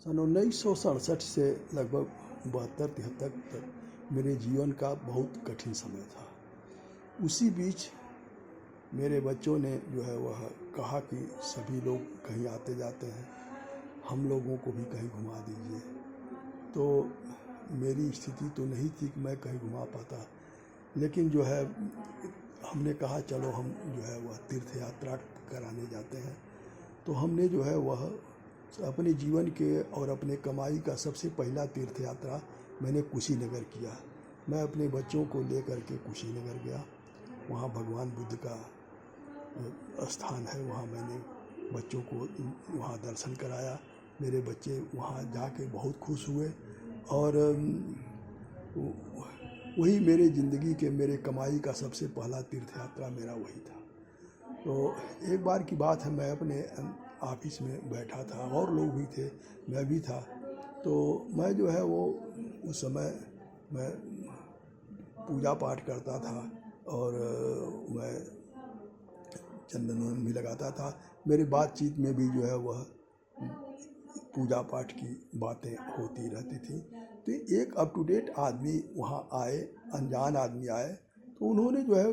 सन 1967 से लगभग 72-73 तक मेरे जीवन का बहुत कठिन समय था। उसी बीच मेरे बच्चों ने जो है वह कहा कि सभी लोग कहीं आते जाते हैं, हम लोगों को भी कहीं घुमा दीजिए। तो मेरी स्थिति तो नहीं थी कि मैं कहीं घुमा पाता, लेकिन जो है हमने कहा चलो हम जो है वह तीर्थ यात्रा कराने जाते हैं। तो हमने जो है वह अपने जीवन के और अपने कमाई का सबसे पहला तीर्थ यात्रा मैंने कुशीनगर किया। मैं अपने बच्चों को लेकर के कुशीनगर गया। वहाँ भगवान बुद्ध का स्थान है, वहाँ मैंने बच्चों को वहाँ दर्शन कराया। मेरे बच्चे वहाँ जाके बहुत खुश हुए और वही मेरे ज़िंदगी के मेरे कमाई का सबसे पहला तीर्थ यात्रा मेरा वही था। तो एक बार की बात है, मैं अपने ऑफिस में बैठा था और लोग भी थे, मैं भी था। तो मैं जो है वो उस समय मैं पूजा पाठ करता था और मैं चंदन भी लगाता था। मेरी बातचीत में भी जो है वह पूजा पाठ की बातें होती रहती थी। तो एक अप टू डेट आदमी वहाँ आए, अनजान आदमी आए, तो उन्होंने जो है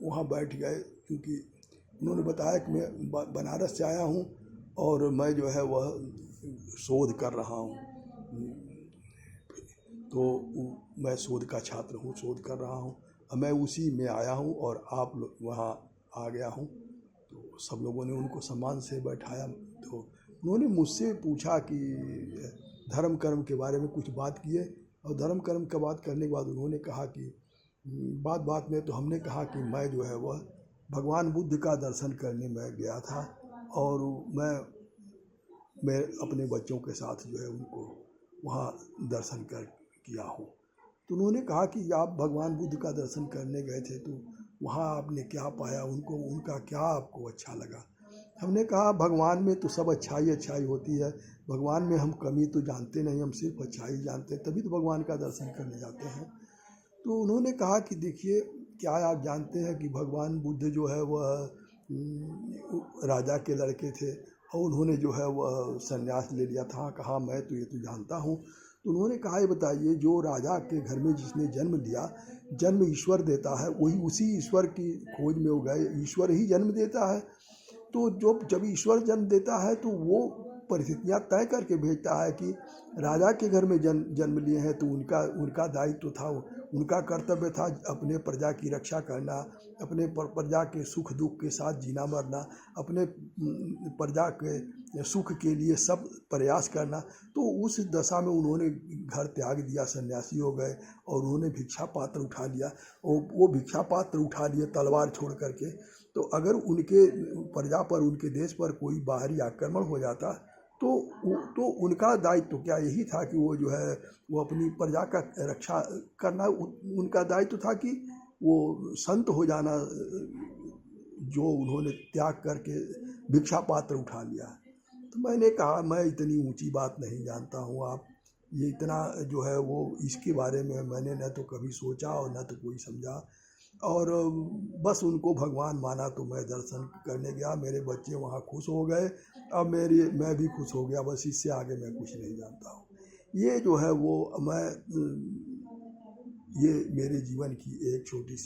वहाँ बैठ गए, क्योंकि उन्होंने बताया कि मैं बनारस से आया हूँ और मैं जो है वह शोध कर रहा हूँ। तो मैं शोध का छात्र हूँ, शोध कर रहा हूँ, मैं उसी में आया हूँ और आप वहाँ आ गया हूँ। तो सब लोगों ने उनको सम्मान से बैठाया। तो उन्होंने मुझसे पूछा कि धर्म कर्म के बारे में कुछ बात किए, और धर्म कर्म का बात करने के बाद उन्होंने कहा कि बात में तो हमने कहा कि मैं जो है वह भगवान बुद्ध का दर्शन करने मैं गया था और मैं अपने बच्चों के साथ जो है उनको वहाँ दर्शन किया हूँ। तो उन्होंने कहा कि आप भगवान बुद्ध का दर्शन करने गए थे, तो वहाँ आपने क्या पाया, उनका क्या आपको अच्छा लगा? हमने कहा भगवान में तो सब अच्छाई होती है, भगवान में हम कमी तो जानते नहीं, हम सिर्फ अच्छाई जानते हैं, तभी तो भगवान का दर्शन करने जाते हैं। तो उन्होंने कहा कि देखिए, क्या आप जानते हैं कि भगवान बुद्ध जो है वह राजा के लड़के थे और उन्होंने जो है वह संन्यास ले लिया था। कहा मैं तो ये तो जानता हूँ। तो उन्होंने कहा ये बताइए, जो राजा के घर में जिसने जन्म लिया, जन्म ईश्वर देता है, वही उसी ईश्वर की खोज में हो गए, ईश्वर ही जन्म देता है। तो जब ईश्वर जन्म देता है तो वो परिस्थितियाँ तय करके भेजता है कि राजा के घर में जन्म लिए हैं, तो उनका दायित्व था, उनका कर्तव्य था अपने प्रजा की रक्षा करना, अपने प्रजा के सुख दुख के साथ जीना मरना, अपने प्रजा के सुख के लिए सब प्रयास करना। तो उस दशा में उन्होंने घर त्याग दिया, सन्यासी हो गए और उन्होंने भिक्षा पात्र उठा लिया। वो भिक्षा पात्र उठा लिए तलवार छोड़ करके। तो अगर उनके प्रजा पर, उनके देश पर कोई बाहरी आक्रमण हो जाता तो उनका दायित्व तो क्या यही था कि वो जो है वो अपनी प्रजा का रक्षा करना, उनका दायित्व था कि वो संत हो जाना, जो उन्होंने त्याग करके भिक्षा पात्र उठा लिया। तो मैंने कहा मैं इतनी ऊंची बात नहीं जानता हूँ, आप ये इतना जो है वो इसके बारे में मैंने न तो कभी सोचा और न तो कोई समझा, और बस उनको भगवान माना। तो मैं दर्शन करने गया, मेरे बच्चे वहाँ खुश हो गए, अब मैं भी खुश हो गया। बस इससे आगे मैं कुछ नहीं जानता हूँ। ये जो है वो ये मेरे जीवन की एक छोटी सी